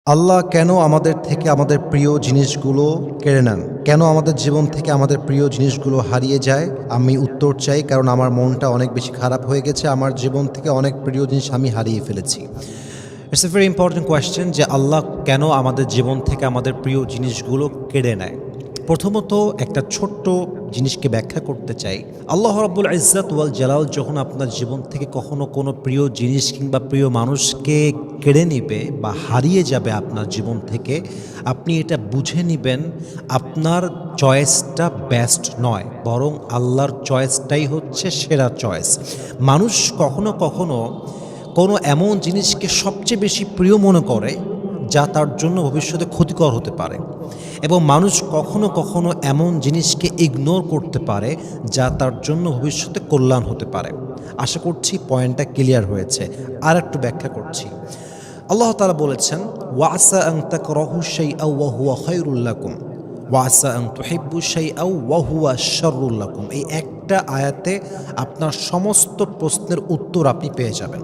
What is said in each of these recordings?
আল্লাহ কেন আমাদের থেকে আমাদের প্রিয় জিনিসগুলো কেড়ে নেন? কেন আমাদের জীবন থেকে আমাদের প্রিয় জিনিসগুলো হারিয়ে যায়? আমি উত্তর চাই, কারণ আমার মনটা অনেক বেশি খারাপ হয়ে গেছে। আমার জীবন থেকে অনেক প্রিয় জিনিস আমি হারিয়ে ফেলেছি। It's a very important question যে আল্লাহ কেন আমাদের জীবন থেকে আমাদের প্রিয় জিনিসগুলো কেড়ে নেয়? প্রথমত একটা ছোট্ট জিনিসকে ব্যাখ্যা করতে চাই। আল্লাহ রাব্বুল ইজ্জাত ওয়াল জালাল যখন আপনার জীবন থেকে কখনো কোনো প্রিয় জিনিস কিংবা প্রিয় মানুষকে কেড়ে নিবে বা হারিয়ে যাবে আপনার জীবন থেকে, আপনি এটা বুঝে নিবেন আপনার চয়েসটা বেস্ট নয়, বরং আল্লাহর চয়েসটাই হচ্ছে সেরা চয়েস। মানুষ কখনো কখনো কোনো এমন জিনিসকে সবচেয়ে বেশি প্রিয় মনে করে যা তার জন্য ভবিষ্যতে ক্ষতিকর হতে পারে, এবং মানুষ কখনো কখনো এমন জিনিসকে ইগনোর করতে পারে যা তার জন্য ভবিষ্যতে কল্যাণ হতে পারে। আশা করছি পয়েন্টটা ক্লিয়ার হয়েছে। আর একটু ব্যাখ্যা করছি। আল্লাহ তাআলা বলেছেন, ওয়াসা আন তাকরাহু শাইআ ওয়া হুয়া খায়রুল লাকুম ওয়াসা আন তুহিব্বু শাইআ ওয়া হুয়া শাররুল লাকুম। এই একটা আয়াতে আপনার সমস্ত প্রশ্নের উত্তর আপনি পেয়ে যাবেন।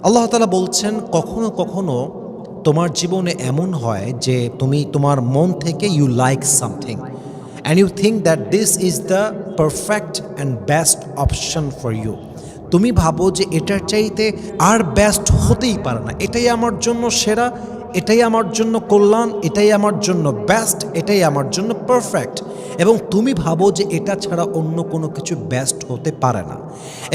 আল্লাহ তাআলা বলছেন, কখনো কখনো তোমার জীবনে এমন হয় যে তুমি তোমার মন থেকে you like something and you think that this is the perfect and best option for you. তুমি ভাবো যে এটার চাইতে আর বেস্ট হতেই পারে না, এটাই আমার জন্য সেরা, এটাই আমার জন্য কল্যাণ, এটাই আমার জন্য বেস্ট, এটাই আমার জন্য পারফেক্ট, এবং তুমি ভাবো যে এটা ছাড়া অন্য কোনো কিছু বেস্ট হতে পারে না।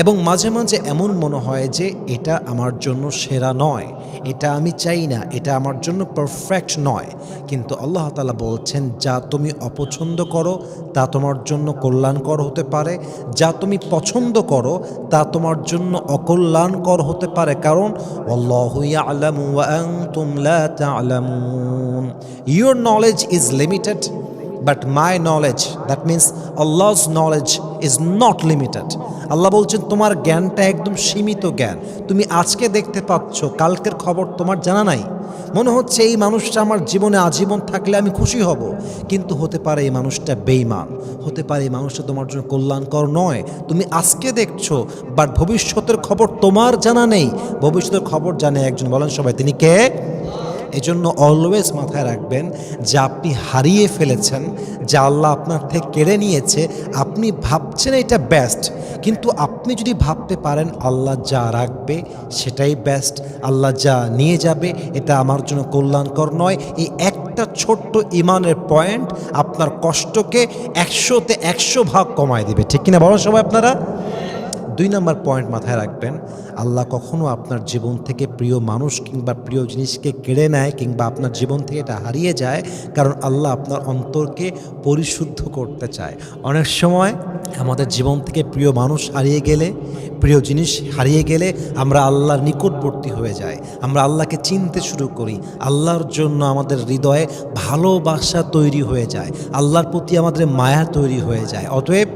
এবং মাঝে মাঝে এমন মনে হয় যে এটা আমার জন্য সেরা নয়, এটা আমি চাই না, এটা আমার জন্য পারফেক্ট নয়। কিন্তু আল্লাহ তাআলা বলছেন, যা তুমি অপছন্দ করো তা তোমার জন্য কল্যাণকর হতে পারে, যা তুমি পছন্দ করো তা তোমার জন্য অকল্যাণকর হতে পারে, কারণ আল্লাহু ইয়ালামু ওয়া আনতুম লা তা'লামুন। Your knowledge is limited, but my knowledge, that means Allah's knowledge, is not limited. আল্লাহ বলছেন, তোমার জ্ঞানটা একদম সীমিত জ্ঞান। তুমি আজকে দেখতে পাচ্ছ, কালকের খবর তোমার জানা নাই। মনে হচ্ছে এই মানুষটা আমার জীবনে আজীবন থাকলে আমি খুশি হব, কিন্তু হতে পারে এই মানুষটা বেঈমান, হতে পারে এই মানুষটা তোমার জন্য কল্যাণকর নয়। তুমি আজকে দেখছো, বাট ভবিষ্যতের খবর তোমার জানা নেই। ভবিষ্যতের খবর জানে একজন, বলেন সবাই, তিনি কে? এজন্য অলওয়েজ মাথায় রাখবেন যে আপনি হারিয়ে ফেলেছেন, যা আল্লাহ আপনার থেকে কেড়ে নিয়েছে। আপনি ভাবছেন এটা বেস্ট, কিন্তু আপনি যদি ভাবতে পারেন আল্লাহ যা রাখবে সেটাই বেস্ট, আল্লাহ যা নিয়ে যাবে এটা আমার জন্য কল্যাণকর নয়, এই একটা ছোট্ট ইমানের পয়েন্ট আপনার কষ্টকে 100-তে 100 ভাগ কমায় দিবে। ঠিক কিনা বলেন সবাই আপনারা? 2 নম্বর পয়েন্ট মাথায় রাখবেন, আল্লাহ কখনো আপনার জীবন থেকে প্রিয় মানুষ কিংবা প্রিয় জিনিসকে কেড়ে নেয় কিংবা আপনার জীবন থেকে এটা হারিয়ে যায়, কারণ আল্লাহ আপনার অন্তরকে পরিশুদ্ধ করতে চায়। অনেক সময় আমাদের জীবন থেকে প্রিয় মানুষ হারিয়ে গেলে, প্রিয় জিনিস হারিয়ে গেলে আমরা আল্লাহর নিকটবর্তী হয়ে যাই, আমরা আল্লাহকে চিনতে শুরু করি, আল্লাহর জন্য আমাদের হৃদয়ে ভালোবাসা তৈরি হয়ে যায়, আল্লাহর প্রতি আমাদের মায়া তৈরি হয়ে যায়। অতএব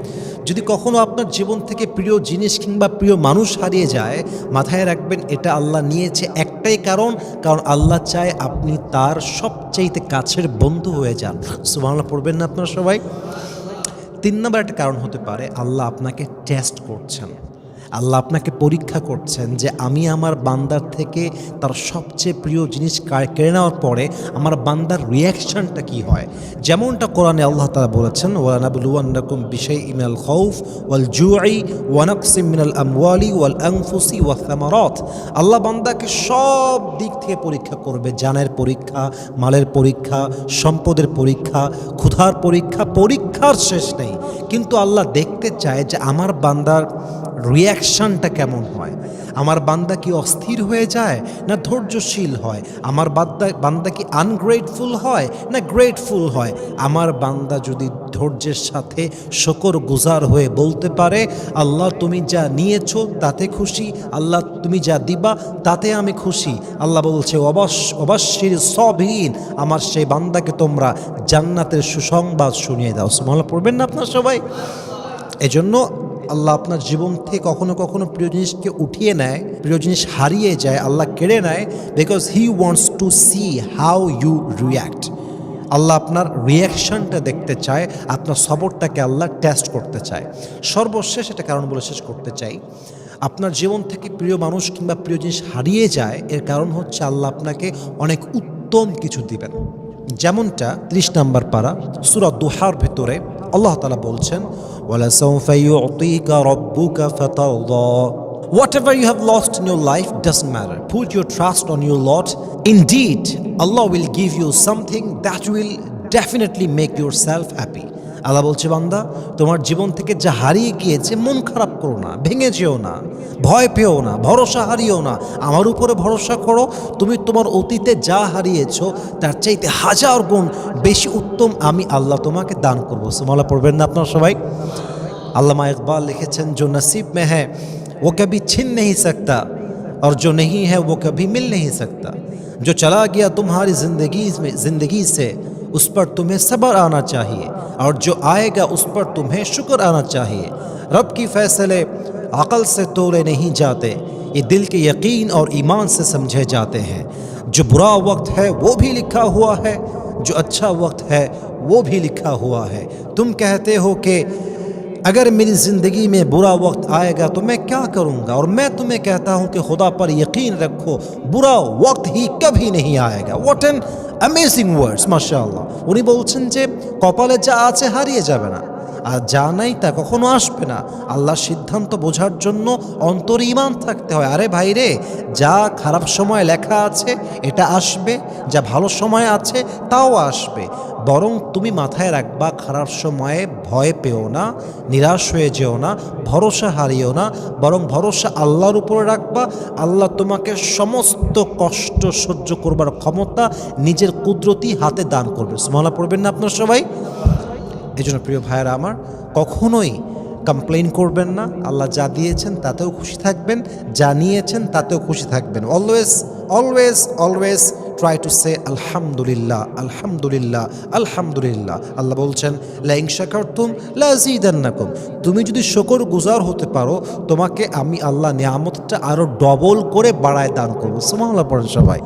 যদি কখনো আপনার জীবন থেকে প্রিয় জিনিস কিংবা প্রিয় মানুষ হারিয়ে যায়, মাথায় রাখবেন এটা আল্লাহ নিয়েছে একটাই কারণ, কারণ আল্লাহ চায় আপনি তার সবচাইতে কাছের বন্ধু হয়ে যান। সুবহানাল্লাহ পড়বেন না আপনারা সবাই? 3 নম্বর একটা কারণ হতে পারে, আল্লাহ আপনাকে টেস্ট করছেন, আল্লাহ আপনাকে পরীক্ষা করছেন যে আমি আমার বান্দার থেকে তার সবচেয়ে প্রিয় জিনিস কেড়ে নেওয়ার পরে আমার বান্দার রিয়াকশানটা কী হয়। যেমনটা কোরআনে আল্লাহ তাআলা বলেছেন, ওয়ালানাবলুওয়ান্নাকুম বিশাইইম মিনাল খাউফ ওয়াল জুই ওয়া নাকসিম মিনাল আমওয়ালি ওয়াল আনফুসি ওয়াথ থামারাত। আল্লাহ বান্দাকে সব দিক থেকে পরীক্ষা করবে, জানের পরীক্ষা, মালের পরীক্ষা, সম্পদের পরীক্ষা, ক্ষুধার পরীক্ষা, পরীক্ষার শেষ নেই। কিন্তু আল্লাহ দেখতে চায় যে আমার বান্দার রিয়াকশানটা কেমন হয়। আমার বান্দা কি অস্থির হয়ে যায় না ধৈর্যশীল হয়? আমার বান্দা কি আনগ্রেটফুল হয় না গ্রেটফুল হয়? আমার বান্দা যদি ধৈর্যের সাথে শুকরগুজার হয়ে বলতে পারে, আল্লাহ তুমি যা নিয়েছো তাতে খুশি, আল্লাহ তুমি যা দিবা তাতে আমি খুশি। আল্লাহ বলছে, অবশ্যির সাবিরিন, আমার সেই বান্দাকে তোমরা জান্নাতের সুসংবাদ শুনিয়ে দাও। সুবহানাল্লাহ পড়বেন না আপনারা সবাই? এজন্য আল্লাহ আপনার জীবন থেকে কখনো কখনো প্রিয় জিনিসকে উঠিয়ে নেয়, প্রিয় জিনিস হারিয়ে যায়, আল্লাহ কেড়ে নেয়, because he wants to see how you react. আল্লাহ আপনার রিয়াকশানটা দেখতে চায়, আপনার সবরটাকে আল্লাহ টেস্ট করতে চায়। সর্বশেষ একটা কারণ বলে শেষ করতে চাই, আপনার জীবন থেকে প্রিয় মানুষ কিংবা প্রিয় জিনিস হারিয়ে যায়, এর কারণ হচ্ছে আল্লাহ আপনাকে অনেক উত্তম কিছু দিবেন। যেমনটা 30 নম্বর পারা সূরা দুহার ভেতরে আল্লাহ তাআলা বলছেন, ওয়ালাসাউফা ইউতিকা রাব্বুকা ফাতারদা। Whatever you have lost in your life doesn't matter. Put your trust on your Lord. Indeed, Allah will give you something that will definitely make yourself happy. আল্লাহ বলছে, বান্দা তোমার জীবন থেকে যা হারিয়ে গিয়েছে মন খারাপ করো না, ভেঙে যেও না, ভয় পেও না, ভরসা হারিও না। আমার উপরে ভরসা করো, তুমি তোমার অতীতে যা হারিয়েছো তার চাইতে 1000 গুণ বেশি উত্তম আমি আল্লাহ তোমাকে দান করবো। সুবহানাল্লাহ পড়বেন না আপনারা সবাই? আল্লামা ইকবাল লিখেছেন, जो नसीब में है वो कभी छिन नहीं सकता और जो नहीं है वो कभी मिल नहीं सकता। जो चला गया तुम्हारी जिंदगी से उस पर तुम्हें सब्र आना चाहिए और जो आएगा उस पर तुम्हें शुक्र आना चाहिए। रब की फैसले अक़ल से तोले नहीं जाते, ये दिल के यकीन और ईमान से समझे जाते हैं। जो बुरा वक्त है वो भी लिखा हुआ है, जो अच्छा वक्त है वो भी लिखा हुआ है। तुम कहते हो कि अगर मेरी ज़िंदगी में बुरा वक्त आएगा तो मैं क्या करूँगा, और मैं तुम्हें कहता हूँ कि खुदा पर यकीन रखो, बुरा वक्त ही कभी नहीं आएगा। व्हाट एन अमेजिंग वर्ड्स, माशाআল্লাহ। উনি বলছেন যে কপালে যা আছে হারিয়ে যাবে না, আর যা নাই তা কখনো আসবে না। আল্লাহর সিদ্ধান্ত বোঝার জন্য অন্তরে ঈমান থাকতে হয়। আরে ভাই রে, যা খারাপ সময় লেখা আছে এটা আসবে, যা ভালো সময় আছে তাও আসবে। বরং তুমি মাথায় রাখবা, খারাপ সময়ে ভয় পেও না, নিরাশ হয়ে যেও না, ভরসা হারিও না, বরং ভরসা আল্লাহর উপরে রাখবা। আল্লাহ তোমাকে সমস্ত কষ্ট সহ্য করবার ক্ষমতা নিজের কুদরতি হাতে দান করবে। সুবহানাল্লাহ পড়বেন না আপনারা সবাই? এই জন্য প্রিয় ভাইয়েরা আমার, কখনোই কমপ্লেন করবেন না। আল্লাহ যা দিয়েছেন তাতেও খুশি থাকবেন, যা নিয়েছেন তাতেও খুশি থাকবেন। Always always always try to say আলহামদুলিল্লাহ, আলহামদুলিল্লাহ, আলহামদুলিল্লাহ। আল্লাহ বলছেন, লা ইন শাকারতুম লাযীদান্নাকুম। তুমি যদি শুকর গুজার হতে পারো, তোমাকে আমি আল্লাহ নিয়ামতটা আরও ডবল করে বাড়ায় দান করবো। সুবহানাল্লাহ পড়েন সবাই।